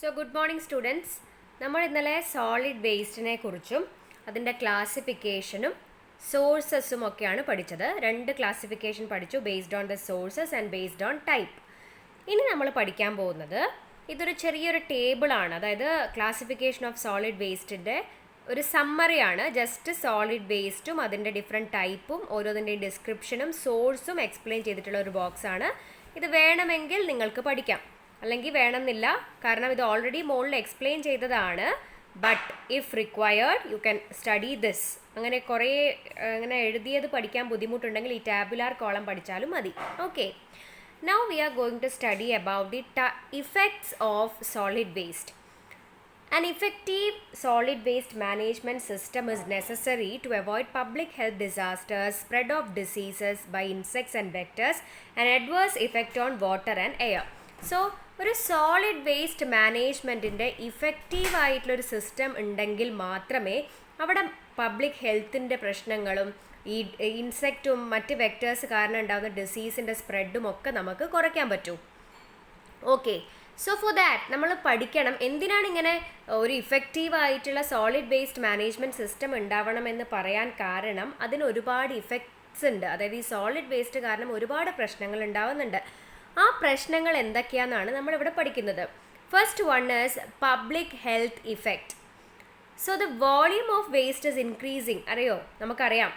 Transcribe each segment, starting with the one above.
Good morning, students. നമ്മൾ ഇന്നലെ solid വേസ്റ്റിനെ കുറിച്ചും അതിൻ്റെ ക്ലാസിഫിക്കേഷനും സോഴ്സസും ഒക്കെയാണ് പഠിച്ചത്. രണ്ട് ക്ലാസിഫിക്കേഷൻ പഠിച്ചു, based on the sources and based on type. ഇനി നമ്മൾ പഠിക്കാൻ പോകുന്നത് ഇതൊരു ചെറിയൊരു ടേബിളാണ്, അതായത് ക്ലാസിഫിക്കേഷൻ ഓഫ് സോളിഡ് വേസ്റ്റിൻ്റെ ഒരു സമ്മറിയാണ്. ജസ്റ്റ് സോളിഡ് വേസ്റ്റും അതിൻ്റെ ഡിഫറെൻറ്റ് ടൈപ്പും ഓരോന്നിൻ്റെയും ഡിസ്ക്രിപ്ഷനും സോഴ്സും എക്സ്പ്ലെയിൻ ചെയ്തിട്ടുള്ള ഒരു ബോക്സാണ്. ഇത് വേണമെങ്കിൽ നിങ്ങൾക്ക് പഠിക്കാം, അല്ലെങ്കിൽ വേണമെന്നില്ല, കാരണം ഇത് ഓൾറെഡി മുകളിൽ എക്സ്പ്ലെയിൻ ചെയ്തതാണ്. But if required you can study this. അങ്ങനെ കുറേ അങ്ങനെ എഴുതിയത് പഠിക്കാൻ ബുദ്ധിമുട്ടുണ്ടെങ്കിൽ ഈ ടാബുലാർ കോളം പഠിച്ചാലും മതി. Okay, now we are going to study about the effects of solid waste. An effective solid waste management system is necessary to avoid public health disasters, spread of diseases by insects and vectors, and adverse effect on water and air. So, ഒരു solid waste മാനേജ്മെൻറ്റിൻ്റെ ഇഫക്റ്റീവായിട്ടുള്ളൊരു system ഉണ്ടെങ്കിൽ മാത്രമേ അവിടെ public ഹെൽത്തിൻ്റെ പ്രശ്നങ്ങളും ഈ ഇൻസെക്റ്റും മറ്റ് vectors കാരണം ഉണ്ടാകുന്ന ഡിസീസിൻ്റെ സ്പ്രെഡും ഒക്കെ നമുക്ക് കുറയ്ക്കാൻ പറ്റൂ. ഓക്കെ, സോ ഫോർ ദാറ്റ് നമ്മൾ പഠിക്കണം എന്തിനാണ് ഇങ്ങനെ ഒരു ഇഫക്റ്റീവായിട്ടുള്ള സോളിഡ് വേസ്റ്റ് മാനേജ്മെൻറ്റ് സിസ്റ്റം ഉണ്ടാവണമെന്ന് പറയാൻ കാരണം അതിന് ഒരുപാട് ഇഫക്ട്സ് ഉണ്ട്. അതായത് ഈ സോളിഡ് വേസ്റ്റ് കാരണം ഒരുപാട് പ്രശ്നങ്ങൾ ഉണ്ടാവുന്നുണ്ട്. ആ പ്രശ്നങ്ങൾ എന്തൊക്കെയാണെന്നാണ് നമ്മളിവിടെ പഠിക്കുന്നത്. First one is public health effect. So the volume of waste is increasing. അറിയോ, നമുക്കറിയാം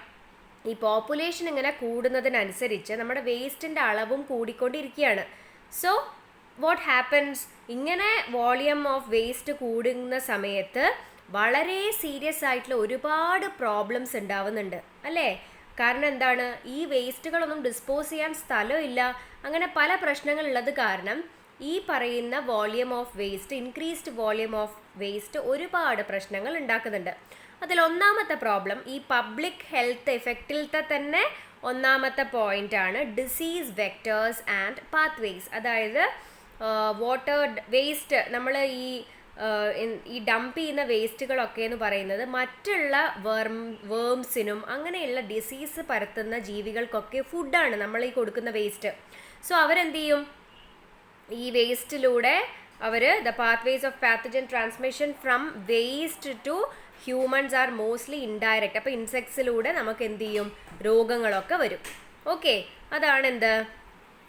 ഈ പോപ്പുലേഷൻ ഇങ്ങനെ കൂടുന്നതിനനുസരിച്ച് നമ്മുടെ വേസ്റ്റിൻ്റെ അളവും കൂടിക്കൊണ്ടിരിക്കുകയാണ്. സോ വാട്ട് ഹാപ്പൻസ്, ഇങ്ങനെ വോളിയം ഓഫ് വേസ്റ്റ് കൂടുന്ന സമയത്ത് വളരെ സീരിയസ് ആയിട്ടുള്ള ഒരുപാട് പ്രോബ്ലംസ് ഉണ്ടാവുന്നുണ്ട് അല്ലേ? കാരണം എന്താണ്, ഈ വേസ്റ്റുകളൊന്നും ഡിസ്പോസ് ചെയ്യാൻ സ്ഥലമില്ല, അങ്ങനെ പല പ്രശ്നങ്ങളുള്ളത് കാരണം ഈ പറയുന്ന volume of waste, increased volume of waste ഒരുപാട് പ്രശ്നങ്ങൾ ഉണ്ടാക്കുന്നുണ്ട്. അതിലൊന്നാമത്തെ പ്രോബ്ലം ഈ പബ്ലിക് ഹെൽത്ത് എഫക്റ്റിലത്തെ തന്നെ ഒന്നാമത്തെ പോയിൻ്റാണ് ഡിസീസ് വെക്ടേഴ്സ് ആൻഡ് പാത്വേസ്. അതായത് വാട്ടർ വേസ്റ്റ്, നമ്മൾ ഈ ഡംപ് ചെയ്യുന്ന വേസ്റ്റുകളൊക്കെ എന്ന് പറയുന്നത് മറ്റുള്ള വേംസിനും അങ്ങനെയുള്ള ഡിസീസ് പരത്തുന്ന ജീവികൾക്കൊക്കെ ഫുഡാണ് നമ്മൾ ഈ കൊടുക്കുന്ന വേസ്റ്റ്. സോ അവരെന്ത് ചെയ്യും, ഈ വേസ്റ്റിലൂടെ അവർ the pathways of pathogen transmission from waste to humans are mostly indirect. അപ്പോൾ ഇൻസെക്ട്സിലൂടെ നമുക്ക് എന്ത് ചെയ്യും, രോഗങ്ങളൊക്കെ വരും. ഓക്കെ, അതാണ് എന്ത്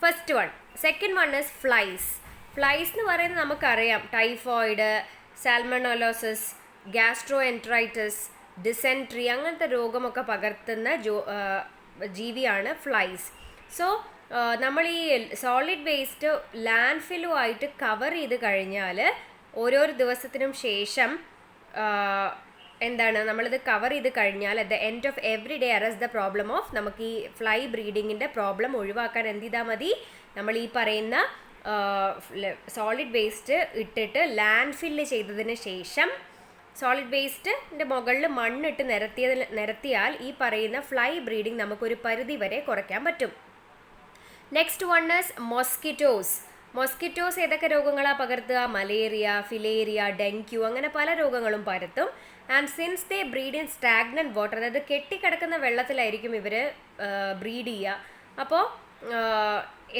first one. Second one is flies. Flies എന്ന് പറയുന്നത് നമുക്കറിയാം, ടൈഫോയിഡ്, സാൽമണോലോസിസ്, ഗ്യാസ്ട്രോ എൻട്രൈറ്റിസ്, ഡിസെൻട്രി അങ്ങനത്തെ രോഗമൊക്കെ പകർത്തുന്ന ജീവിയാണ് ഫ്ലൈസ്. സോ നമ്മൾ ഈ സോളിഡ് വേസ്റ്റ് ലാൻഡ് ഫില്ലുമായിട്ട് കവർ ചെയ്ത് കഴിഞ്ഞാൽ ഓരോരോ ദിവസത്തിനും ശേഷം എന്താണ്, നമ്മളിത് കവർ ചെയ്ത് കഴിഞ്ഞാൽ at the end of every day arise the problem of, നമുക്ക് ഈ ഫ്ലൈ ബ്രീഡിങ്ങിൻ്റെ പ്രോബ്ലം ഒഴിവാക്കാൻ എന്ത് ചെയ്താൽ മതി, നമ്മൾ ഈ പറയുന്ന സോളിഡ് വേസ്റ്റ് ഇട്ടിട്ട് ലാൻഡ് ഫില്ല് ചെയ്തതിന് ശേഷം സോളിഡ് വേസ്റ്റിൻ്റെ മുകളിൽ മണ്ണിട്ട് നിരത്തിയാൽ ഈ പറയുന്ന ഫ്ലൈ ബ്രീഡിങ് നമുക്കൊരു പരിധി വരെ കുറയ്ക്കാൻ പറ്റും. Next one is mosquitoes. Mosquitoes ഏതൊക്കെ രോഗങ്ങളാണ് പകർത്തുക, മലേറിയ, ഫിലേറിയ, ഡെങ്കു അങ്ങനെ പല രോഗങ്ങളും പരത്തും. And since they breed in stagnant water, അതായത് കെട്ടിക്കിടക്കുന്ന വെള്ളത്തിലായിരിക്കും ഇവർ ബ്രീഡ് ചെയ്യുക. അപ്പോൾ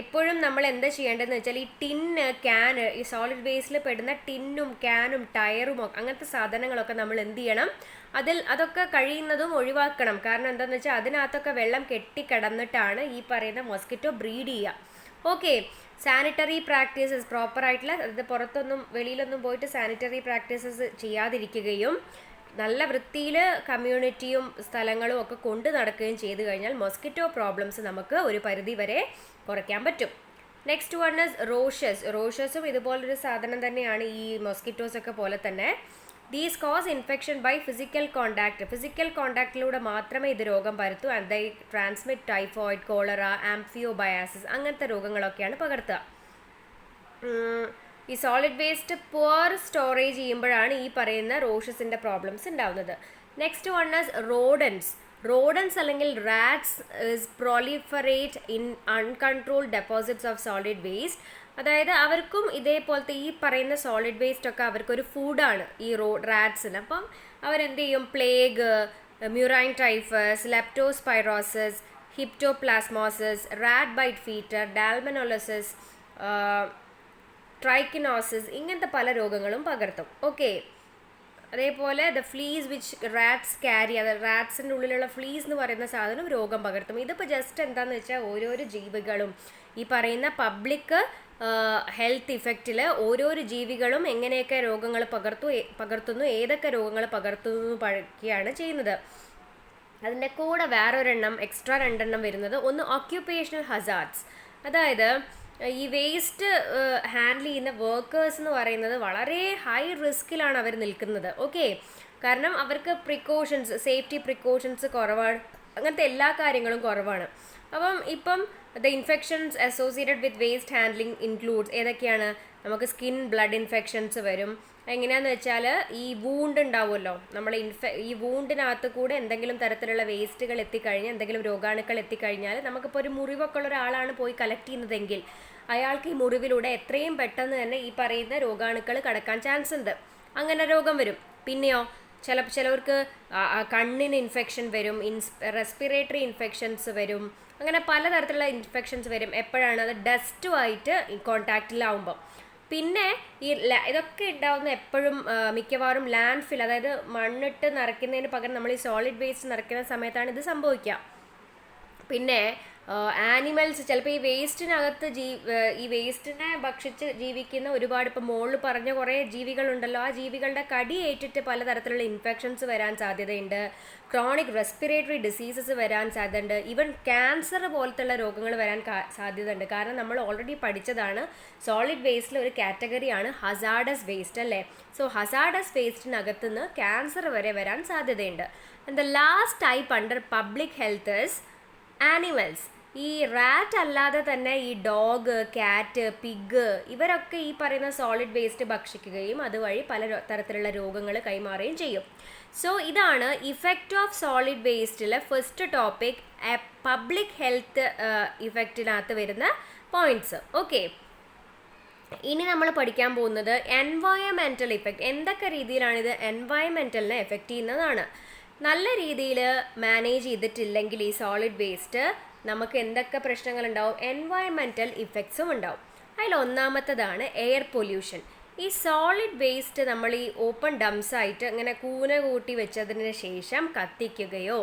എപ്പോഴും നമ്മൾ എന്താ ചെയ്യേണ്ടതെന്ന് വെച്ചാൽ ഈ ടിന്ന്, ക്യാന്, ഈ സോളിഡ് വേസ്റ്റിൽ പെടുന്ന ടിന്നും ക്യാനും ടയറും അങ്ങനത്തെ സാധനങ്ങളൊക്കെ നമ്മൾ എന്ത് ചെയ്യണം, അതൊക്കെ കഴിയുന്നതും ഒഴിവാക്കണം. കാരണം എന്താണെന്ന് വെച്ചാൽ അതിനകത്തൊക്കെ വെള്ളം കെട്ടിക്കിടന്നിട്ടാണ് ഈ പറയുന്ന മൊസ്കിറ്റോ ബ്രീഡ് ചെയ്യുക. ഓക്കെ, സാനിറ്ററി പ്രാക്ടീസസ് പ്രോപ്പറായിട്ടുള്ള, അതായത് പുറത്തൊന്നും വെളിയിലൊന്നും പോയിട്ട് സാനിറ്ററി പ്രാക്ടീസസ് ചെയ്യാതിരിക്കുകയും നല്ല വൃത്തിയിൽ കമ്മ്യൂണിറ്റിയും സ്ഥലങ്ങളും ഒക്കെ കൊണ്ട് നടക്കുകയും ചെയ്തു കഴിഞ്ഞാൽ മൊസ്കിറ്റോ പ്രോബ്ലംസ് നമുക്ക് ഒരു പരിധി വരെ കുറയ്ക്കാൻ പറ്റും. Next one is roaches. റോഷസും ഇതുപോലൊരു സാധനം തന്നെയാണ്, ഈ മൊസ്കിറ്റോസ് ഒക്കെ പോലെ തന്നെ. These cause infection by physical contact. Physical കോണ്ടാക്റ്റിലൂടെ മാത്രമേ ഇത് രോഗം പരത്തൂ. And they transmit typhoid, cholera, amoebiasis അങ്ങനത്തെ രോഗങ്ങളൊക്കെയാണ് പകർത്തുക. ഈ സോളിഡ് വേസ്റ്റ് പുവർ സ്റ്റോറേജ് ചെയ്യുമ്പോഴാണ് ഈ പറയുന്ന റോഷസിൻ്റെ പ്രോബ്ലംസ് ഉണ്ടാവുന്നത്. Next one is rodents. Rodents അല്ലെങ്കിൽ rats is proliferate in uncontrolled deposits of solid waste. അതായത് അവർക്കും ഇതേപോലത്തെ ഈ പറയുന്ന സോളിഡ് വേസ്റ്റ് ഒക്കെ അവർക്കൊരു ഫുഡാണ് ഈ റാറ്റ്സിന്. അപ്പം അവരെന്ത് ചെയ്യും, plague, murine typhus, leptospirosis, histoplasmosis, rat bite fever, salmonellosis, trichinosis, ഇങ്ങനത്തെ പല രോഗങ്ങളും പകർത്തും. ഓക്കെ, അതേപോലെ the fleas which rats carry, അത് റാറ്റ്സിൻ്റെ ഉള്ളിലുള്ള ഫ്ലീസ് എന്ന് പറയുന്ന സാധനം രോഗം പകർത്തും. ഇതിപ്പോൾ ജസ്റ്റ് എന്താണെന്ന് വെച്ചാൽ ഓരോരോ ജീവികളും ഈ പറയുന്ന പബ്ലിക് ഹെൽത്ത് ഇഫക്റ്റിൽ ഓരോരോ ജീവികളും എങ്ങനെയൊക്കെ രോഗങ്ങൾ പകർത്തുന്നു, ഏതൊക്കെ രോഗങ്ങൾ പകർത്തുന്നു പഠിക്കുകയാണ് ചെയ്യുന്നത്. അതിൻ്റെ കൂടെ വേറൊരെണ്ണം എക്സ്ട്രാ 2 വരുന്നത്, ഒന്ന് ഓക്യുപ്പേഷണൽ ഹസാർഡ്സ്. അതായത് ഈ വേസ്റ്റ് ഹാൻഡിൽ ചെയ്യുന്ന വർക്കേഴ്സ് എന്ന് പറയുന്നത് വളരെ ഹൈ റിസ്കിലാണ് അവർ നിൽക്കുന്നത്. ഓക്കെ, കാരണം അവർക്ക് സേഫ്റ്റി പ്രിക്കോഷൻസ് കുറവാണ്, അങ്ങനത്തെ എല്ലാ കാര്യങ്ങളും കുറവാണ്. ഇപ്പം the infections associated with waste handling includes ഏതൊക്കെയാണ്? നമുക്ക് സ്കിൻ ബ്ലഡ് ഇൻഫെക്ഷൻസ് വരും. എങ്ങനെയാണെന്ന് വെച്ചാൽ ഈ വൂണ്ട് ഉണ്ടാവുമല്ലോ, നമ്മൾ ഈ വൂണ്ടിനകത്ത് കൂടെ എന്തെങ്കിലും തരത്തിലുള്ള വേസ്റ്റുകൾ എത്തിക്കഴിഞ്ഞാൽ, എന്തെങ്കിലും രോഗാണുക്കൾ എത്തിക്കഴിഞ്ഞാൽ, നമുക്കിപ്പോൾ ഒരു മുറിവൊക്കെ ഉള്ള ഒരാളാണ് പോയി കളക്ട് ചെയ്യുന്നതെങ്കിൽ അയാൾക്ക് ഈ മുറിവിലൂടെ എത്രയും പെട്ടെന്ന് തന്നെ ഈ പറയുന്ന രോഗാണുക്കൾ കടക്കാൻ ചാൻസ് ഉണ്ട്, അങ്ങനെ രോഗം വരും. പിന്നെയോ ചിലവർക്ക് കണ്ണിന് ഇൻഫെക്ഷൻ വരും, റെസ്പിറേറ്ററി ഇൻഫെക്ഷൻസ് വരും, അങ്ങനെ പലതരത്തിലുള്ള ഇൻഫെക്ഷൻസ് വരും. എപ്പോഴാണ്? അത് ഡസ്റ്റുമായിട്ട് കോണ്ടാക്റ്റിലാവുമ്പോൾ. പിന്നെ ഇതൊക്കെ ഉണ്ടാവുന്ന എപ്പോഴും മിക്കവാറും ലാൻഡ് ഫിൽ, അതായത് മണ്ണിട്ട് നിറയ്ക്കുന്നതിന് പകരം നമ്മൾ ഈ സോളിഡ് വേസ്റ്റ് നിറയ്ക്കുന്ന സമയത്താണ് ഇത് സംഭവിക്കുക. പിന്നെ ആനിമൽസ് ചിലപ്പോൾ ഈ വേസ്റ്റിനകത്ത് ഈ വേസ്റ്റിനെ ഭക്ഷിച്ച് ജീവിക്കുന്ന ഒരുപാട്, ഇപ്പോൾ മുകളിൽ പറഞ്ഞ കുറേ ജീവികളുണ്ടല്ലോ, ആ ജീവികളുടെ കടി ഏറ്റിട്ട് പലതരത്തിലുള്ള ഇൻഫെക്ഷൻസ് വരാൻ സാധ്യതയുണ്ട്, ക്രോണിക് റെസ്പിറേറ്ററി ഡിസീസസ് വരാൻ സാധ്യതയുണ്ട്, ഈവൻ ക്യാൻസർ പോലത്തുള്ള രോഗങ്ങൾ വരാൻ സാധ്യതയുണ്ട്. കാരണം നമ്മൾ ഓൾറെഡി പഠിച്ചതാണ്, സോളിഡ് വേസ്റ്റിൽ ഒരു കാറ്റഗറിയാണ് ഹസാർഡസ് വേസ്റ്റ് അല്ലേ. സോ ഹസാർഡസ് വേസ്റ്റിനകത്തുനിന്ന് ക്യാൻസർ വരെ വരാൻ സാധ്യതയുണ്ട്. And the last type under public health is animals. ഈ റാറ്റ് അല്ലാതെ തന്നെ ഈ ഡോഗ്, കാറ്റ്, പിഗ് ഇവരൊക്കെ ഈ പറയുന്ന സോളിഡ് വേസ്റ്റ് ഭക്ഷിക്കുകയും അതുവഴി പല തരത്തിലുള്ള രോഗങ്ങൾ കൈമാറുകയും ചെയ്യും. സോ ഇതാണ് ഇഫക്റ്റ് ഓഫ് സോളിഡ് വേസ്റ്റിലെ ഫസ്റ്റ് ടോപ്പിക്, പബ്ലിക് ഹെൽത്ത് ഇഫക്റ്റിനകത്ത് വരുന്ന പോയിന്റ്സ്. ഓക്കെ, ഇനി നമ്മൾ പഠിക്കാൻ പോകുന്നത് എൻവയോൺമെൻറ്റൽ ഇഫക്റ്റ്. എന്തൊക്കെ രീതിയിലാണ് ഇത് എൻവയോൺമെൻറ്റലിനെ എഫക്റ്റ് ചെയ്യുന്നതാണ്. നല്ല രീതിയിൽ മാനേജ് ചെയ്തിട്ടില്ലെങ്കിൽ ഈ സോളിഡ് വേസ്റ്റ് നമുക്ക് എന്തൊക്കെ പ്രശ്നങ്ങളുണ്ടാവും? എൻവയോൺമെൻറ്റൽ ഇഫക്ട്സും ഉണ്ടാവും. അതിലൊന്നാമത്തതാണ് എയർ പൊല്യൂഷൻ. ഈ സോളിഡ് വേസ്റ്റ് നമ്മൾ ഈ ഓപ്പൺ ഡംസ് ആയിട്ട് ഇങ്ങനെ കൂന കൂട്ടി വെച്ചതിന് ശേഷം കത്തിക്കുകയോ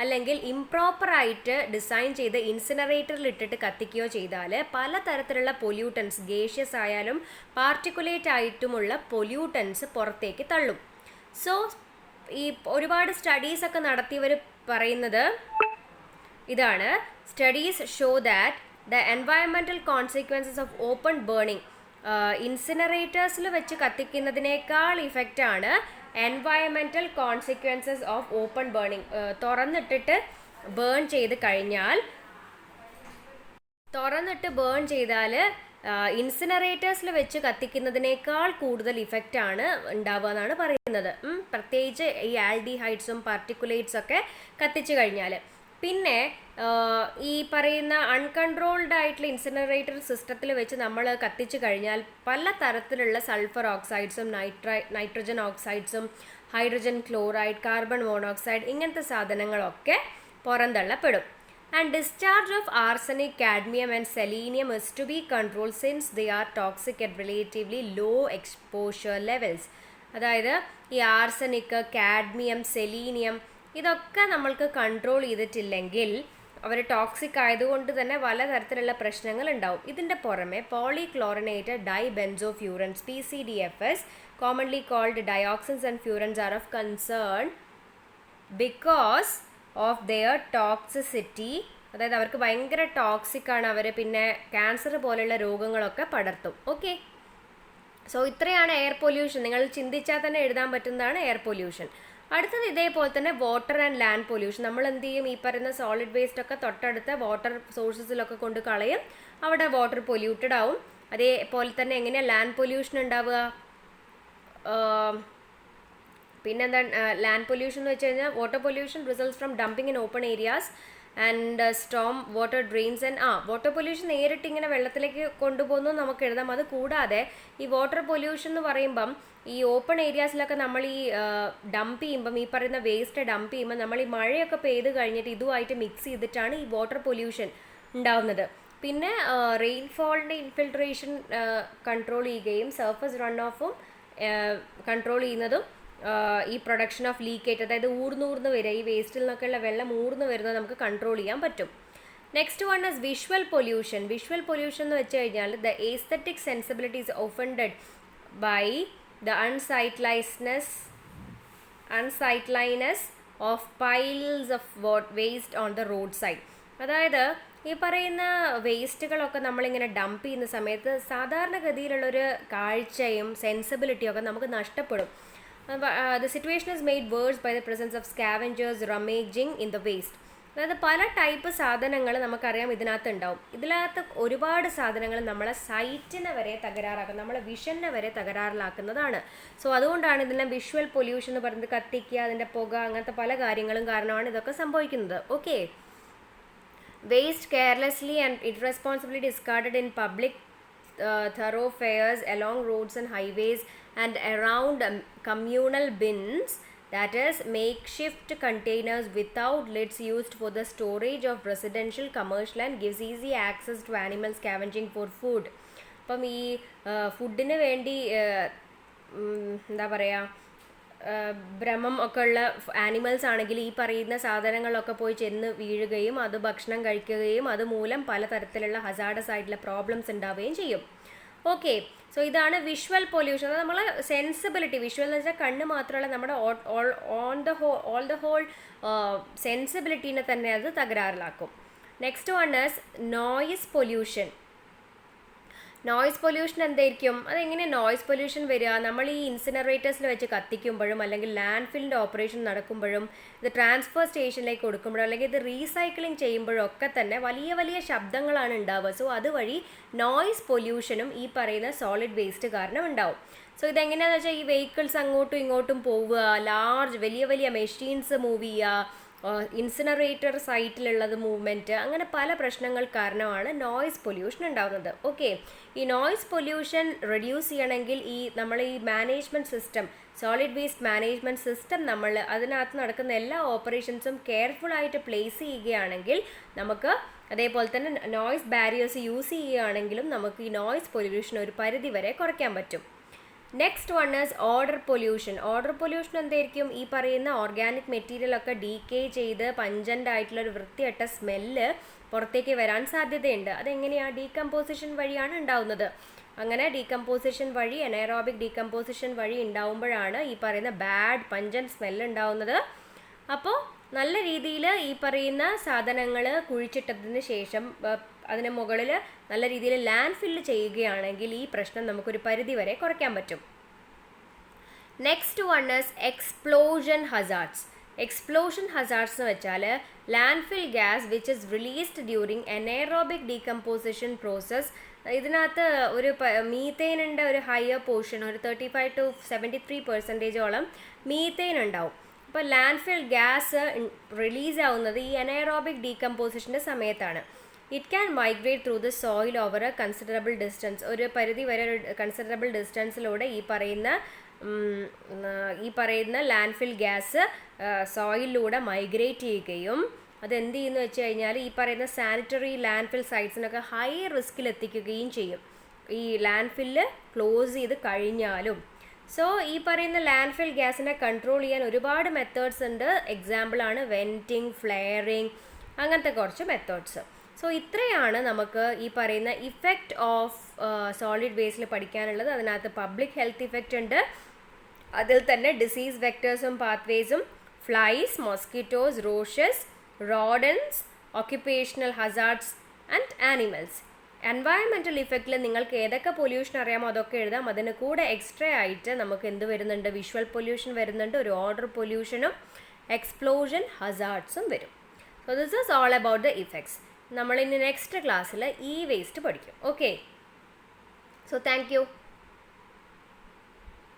അല്ലെങ്കിൽ ഇംപ്രോപ്പറായിട്ട് ഡിസൈൻ ചെയ്ത് ഇൻസിനറേറ്ററിൽ ഇട്ടിട്ട് കത്തിക്കുകയോ ചെയ്താൽ പലതരത്തിലുള്ള പൊല്യൂട്ടൻസ്, ഗേഷ്യസ് ആയാലും പാർട്ടിക്കുലേറ്റ് ആയിട്ടുമുള്ള പൊല്യൂട്ടൻസ് പുറത്തേക്ക് തള്ളും. സോ ഈ ഒരുപാട് സ്റ്റഡീസൊക്കെ നടത്തിയവർ പറയുന്നത് ഇതാണ്, studies show that the environmental consequences of open burning, ഇൻസിനറേറ്റേഴ്സിൽ വെച്ച് കത്തിക്കുന്നതിനേക്കാൾ ഇഫക്റ്റാണ് environmental consequences of open burning. തുറന്നിട്ട് ബേൺ ചെയ്താൽ ഇൻസിനറേറ്റേഴ്സിൽ വെച്ച് കത്തിക്കുന്നതിനേക്കാൾ കൂടുതൽ ഇഫക്റ്റാണ് ഉണ്ടാവുക എന്നാണ് പറയുന്നത്. പ്രത്യേകിച്ച് ഈ ആൽഡിഹൈഡ്സും പാർട്ടിക്കുലേറ്റ്സ് ഒക്കെ കത്തിച്ചു കഴിഞ്ഞാൽ. പിന്നെ ഈ പറയുന്ന അൺകൺട്രോൾഡ് ആയിട്ടുള്ള ഇൻസിനറേറ്റർ സിസ്റ്റത്തിൽ വെച്ച് നമ്മൾ കത്തിച്ചു കഴിഞ്ഞാൽ പല തരത്തിലുള്ള സൾഫർ ഓക്സൈഡ്സും നൈട്രജൻ ഓക്സൈഡ്സും ഹൈഡ്രജൻ ക്ലോറൈഡ്, കാർബൺ മോണോക്സൈഡ് ഇങ്ങനത്തെ സാധനങ്ങളൊക്കെ പുറന്തള്ളപ്പെടും. And discharge of arsenic, cadmium and selenium is to be controlled since they are toxic at relatively low exposure levels. അതായത് ഈ ആർസനിക്, കാഡ്മിയം, സെലീനിയം ഇതൊക്കെ നമ്മൾക്ക് കൺട്രോൾ ചെയ്തിട്ടില്ലെങ്കിൽ അവർ ടോക്സിക് ആയതുകൊണ്ട് തന്നെ പലതരത്തിലുള്ള പ്രശ്നങ്ങൾ ഉണ്ടാവും. ഇതിൻ്റെ പുറമെ പോളിക്ലോറിനേറ്റഡ് ഡൈബെൻസോഫ്യൂറൻസ് (PCDFS), commonly called dioxins and furans, are of concern because of their toxicity. അതായത് അവർക്ക് ഭയങ്കര ടോക്സിക്കാണ്, അവർ പിന്നെ ക്യാൻസർ പോലെയുള്ള രോഗങ്ങളൊക്കെ പടർത്തും. ഓക്കെ, സോ ഇത്രയാണ് എയർ പൊല്യൂഷൻ. നിങ്ങൾ ചിന്തിച്ചാൽ തന്നെ എഴുതാൻ പറ്റുന്നതാണ് എയർ പൊല്യൂഷൻ. അടുത്തത് ഇതേപോലെ തന്നെ വാട്ടർ ആൻഡ് ലാൻഡ് പൊല്യൂഷൻ. നമ്മൾ എന്ത് ചെയ്യും? ഈ പറയുന്ന സോളിഡ് വേസ്റ്റ് ഒക്കെ തൊട്ടടുത്ത വാട്ടർ സോഴ്സസിലൊക്കെ കൊണ്ട് കളയും, അവിടെ വാട്ടർ പൊല്യൂട്ടഡ് ആവും. അതേപോലെ തന്നെ എങ്ങനെയാണ് ലാൻഡ് പൊല്യൂഷൻ ഉണ്ടാവുക? പിന്നെന്താ ലാൻഡ് പൊല്യൂഷൻ എന്ന് വെച്ച് കഴിഞ്ഞാൽ water pollution results from dumping in open areas and Storm water drains and water pollution നേരിട്ട് ഇങ്ങനെ വെള്ളത്തിലേക്ക് കൊണ്ടുപോകുന്നു നമുക്ക് എഴുതാം. അത് കൂടാതെ ഈ വാട്ടർ പൊല്യൂഷൻ എന്ന് പറയുമ്പം ഈ ഓപ്പൺ ഏരിയാസിലൊക്കെ നമ്മൾ ഈ ഡംപ് ചെയ്യുമ്പം, ഈ പറയുന്ന വേസ്റ്റ് ഡംപ് ചെയ്യുമ്പോൾ നമ്മൾ ഈ മഴയൊക്കെ പെയ്ത് കഴിഞ്ഞിട്ട് ഇതുമായിട്ട് മിക്സ് ചെയ്തിട്ടാണ് ഈ വാട്ടർ പൊല്യൂഷൻ ഉണ്ടാവുന്നത്. പിന്നെ റെയിൻഫോളിൻ്റെ ഇൻഫിൽട്രേഷൻ കൺട്രോൾ ചെയ്യുകയും സർഫസ് റൺ ഓഫും കൺട്രോൾ ചെയ്യുന്നതും ഈ പ്രൊഡക്ഷൻ ഓഫ് ലീക്കേജ്, അതായത് ഊർന്ന് വരിക, ഈ വേസ്റ്റിൽ നിന്നൊക്കെയുള്ള വെള്ളം ഊർന്ന് വരുന്നത് നമുക്ക് കൺട്രോൾ ചെയ്യാൻ പറ്റും. Next one is visual pollution. Visual pollution എന്ന് വെച്ച് കഴിഞ്ഞാൽ the aesthetic sensibility is offended by the unsightliness of piles of waste on the road side. അതായത് ഈ പറയുന്ന വേസ്റ്റുകളൊക്കെ നമ്മളിങ്ങനെ ഡംപ് ചെയ്യുന്ന സമയത്ത് സാധാരണഗതിയിലുള്ളൊരു കാഴ്ചയും സെൻസിബിലിറ്റിയും ഒക്കെ നമുക്ക് നഷ്ടപ്പെടും. The situation is made worse by the presence of scavengers rummaging in the waste. അതായത് പല ടൈപ്പ് സാധനങ്ങൾ നമുക്കറിയാം ഇതിനകത്ത് ഉണ്ടാവും. ഇതിനകത്ത് ഒരുപാട് സാധനങ്ങൾ നമ്മളെ സൈറ്റിനെ വരെ തകരാറാക്കും, നമ്മളെ വിഷനെ വരെ തകരാറിലാക്കുന്നതാണ്. സോ അതുകൊണ്ടാണ് ഇതിനെ വിഷ്വൽ പൊല്യൂഷൻ എന്ന് പറയുന്നത്. കത്തിക്കുക, അതിൻ്റെ പുക, അങ്ങനത്തെ പല കാര്യങ്ങളും കാരണമാണ് ഇതൊക്കെ സംഭവിക്കുന്നത്. Okay, waste carelessly and irresponsibly discarded in public thoroughfares along roads and highways and around communal bins, that is makeshift containers without lids used for the storage of residential, commercial and gives easy access to animal scavenging for food. അപ്പം ഈ ഫുഡിന് വേണ്ടി എന്താ പറയുക, ഭ്രമം ഒക്കെ ഉള്ള animals ആണെങ്കിൽ ഈ പറയുന്ന സാധനങ്ങളൊക്കെ പോയി ചെന്ന് വീഴുകയും അത് ഭക്ഷണം കഴിക്കുകയും അതുമൂലം പലതരത്തിലുള്ള ഹസാർഡസ് ആയിട്ടുള്ള പ്രോബ്ലംസ് ഉണ്ടാവുകയും ചെയ്യും. ഓക്കെ, സോ ഇതാണ് വിഷ്വൽ പൊല്യൂഷൻ. അത് നമ്മളെ സെൻസിബിലിറ്റി, വിഷ്വൽ എന്ന് വെച്ചാൽ കണ്ണ് മാത്രമല്ല, നമ്മുടെ ഓൾ ദ ഹോൾ സെൻസിബിലിറ്റീനെ തന്നെ അത് തകരാറിലാക്കും. Next one is noise pollution. Noise pollution എന്തായിരിക്കും? അതെങ്ങനെ നോയ്സ് പൊല്യൂഷൻ വരിക? നമ്മൾ ഈ ഇൻസിനറേറ്റേഴ്സിൽ വെച്ച് കത്തിക്കുമ്പോഴും അല്ലെങ്കിൽ ലാൻഡ് ഫില്ലിൻ്റെ ഓപ്പറേഷൻ നടക്കുമ്പോഴും ഇത് ട്രാൻസ്ഫർ സ്റ്റേഷനിലേക്ക് കൊടുക്കുമ്പോഴും അല്ലെങ്കിൽ ഇത് റീസൈക്ലിംഗ് ചെയ്യുമ്പോഴും ഒക്കെ തന്നെ വലിയ വലിയ ശബ്ദങ്ങളാണ് ഉണ്ടാവുക. സോ അതുവഴി നോയ്സ് പൊല്യൂഷനും ഈ പറയുന്ന സോളിഡ് വേസ്റ്റ് കാരണം ഉണ്ടാവും. സോ ഇതെങ്ങനെയാണെന്ന് വെച്ചാൽ ഈ വെഹിക്കിൾസ് അങ്ങോട്ടും ഇങ്ങോട്ടും പോവുക, ലാർജ് വലിയ വലിയ മെഷീൻസ് മൂവ് ചെയ്യുക, ഇൻസിനറേറ്റർ സൈറ്റിലുള്ളത് മൂവ്മെൻറ്റ്, അങ്ങനെ പല പ്രശ്നങ്ങൾ കാരണമാണ് നോയ്സ് പൊല്യൂഷൻ ഉണ്ടാകുന്നത്. ഓക്കെ, ഈ നോയ്സ് പൊല്യൂഷൻ റെഡ്യൂസ് ചെയ്യണമെങ്കിൽ നമ്മൾ ഈ management system, solid waste management system, നമ്മൾ അതിനകത്ത് നടക്കുന്ന എല്ലാ ഓപ്പറേഷൻസും കെയർഫുള്ളായിട്ട് പ്ലേസ് ചെയ്യുകയാണെങ്കിൽ നമുക്ക്, അതേപോലെ തന്നെ നോയ്സ് ബാരിയേഴ്സ് യൂസ് ചെയ്യുകയാണെങ്കിലും നമുക്ക് ഈ നോയ്സ് പൊല്യൂഷൻ ഒരു പരിധി വരെ കുറയ്ക്കാൻ പറ്റും. Next one is order pollution. Order pollution എന്തായിരിക്കും? ഈ പറയുന്ന ഓർഗാനിക് മെറ്റീരിയലൊക്കെ ഡീക്കേ ചെയ്ത് പഞ്ചൻ്റ് ആയിട്ടുള്ളൊരു വൃത്തികെട്ട സ്മെല്ല് പുറത്തേക്ക് വരാൻ സാധ്യതയുണ്ട്. അതെങ്ങനെയാണ്? ഡീകമ്പോസിഷൻ വഴിയാണ് ഉണ്ടാവുന്നത്. അങ്ങനെ ഡീകമ്പോസിഷൻ വഴി, എനൈറോബിക് ഡീകമ്പോസിഷൻ വഴി ഉണ്ടാവുമ്പോഴാണ് ഈ പറയുന്ന ബാഡ് പഞ്ചൻ്റ് സ്മെല്ല് ഉണ്ടാവുന്നത്. അപ്പോൾ നല്ല രീതിയിൽ ഈ പറയുന്ന സാധനങ്ങൾ കുഴിച്ചിട്ടതിന് ശേഷം അതിന് മുകളിൽ നല്ല രീതിയിൽ ലാൻഡ് ഫില്ല് ചെയ്യുകയാണെങ്കിൽ ഈ പ്രശ്നം നമുക്കൊരു പരിധി വരെ കുറയ്ക്കാൻ പറ്റും. Next one is explosion hazards. Explosion hazards എന്ന് വെച്ചാൽ landfill gas which is released during anaerobic decomposition process. ഇതിനകത്ത് ഒരു മീത്തേനിൻ്റെ ഒരു ഹയർ പോർഷൻ, ഒരു 35 to 73% മീത്തേൻ ഉണ്ടാവും. അപ്പോൾ ലാൻഡ് ഫിൽ ഗ്യാസ് റിലീസ് ആവുന്നത് ഈ എനൈറോബിക് ഡീകമ്പോസിഷൻ്റെ സമയത്താണ്. It can migrate through the soil over A considerable distance. ഒരു പരിധി വരെ ഒരു കൺസിഡറബിൾ ഡിസ്റ്റൻസിലൂടെ ഈ പറയുന്ന ലാൻഡ് ഫിൽ ഗ്യാസ് സോയിലിലൂടെ മൈഗ്രേറ്റ് ചെയ്യുകയും അതെന്ത് ചെയ്യുന്നു വെച്ച് കഴിഞ്ഞാൽ ഈ പറയുന്ന സാനിറ്ററി ലാൻഡ് ഫിൽ സൈറ്റ്സിനൊക്കെ ഹൈ റിസ്കിൽ എത്തിക്കുകയും ചെയ്യും ഈ ലാൻഡ് ഫില്ല് ക്ലോസ് ചെയ്ത് കഴിഞ്ഞാലും. സോ ഈ പറയുന്ന ലാൻഡ് ഫിൽ ഗ്യാസിനെ കൺട്രോൾ ചെയ്യാൻ ഒരുപാട് മെത്തേഡ്സ് ഉണ്ട്. എക്സാമ്പിളാണ് വെൻറ്റിങ്, ഫ്ലെയറിങ്, അങ്ങനത്തെ കുറച്ച് മെത്തേഡ്സ്. സോ ഇത്രയാണ് നമുക്ക് ഈ പറയുന്ന ഇഫക്റ്റ് ഓഫ് സോളിഡ് വേസ്റ്റിൽ പഠിക്കാനുള്ളത്. അതിനകത്ത് പബ്ലിക് ഹെൽത്ത് ഇഫക്റ്റ് ഉണ്ട്, അതിൽ തന്നെ ഡിസീസ് വെക്ടേഴ്സും പാത്വേസും, flies, mosquitoes, roaches, rodents, occupational hazards and animals. Environmental ഇഫക്റ്റിൽ നിങ്ങൾക്ക് ഏതൊക്കെ പൊല്യൂഷൻ അറിയാമോ അതൊക്കെ എഴുതാം. അതിന് കൂടെ എക്സ്ട്രാ ആയിട്ട് നമുക്ക് എന്ത് വരുന്നുണ്ട്? വിഷ്വൽ പൊല്യൂഷൻ വരുന്നുണ്ട്, ഒരു ഓർഡർ പൊല്യൂഷനും എക്സ്പ്ലോഷൻ ഹസാർഡ്സും വരും. So this is all about the effects. നമ്മളിനി നെക്സ്റ്റ് ക്ലാസ്സിൽ ഈ വേസ്റ്റ് പഠിക്കും. Okay, so thank you.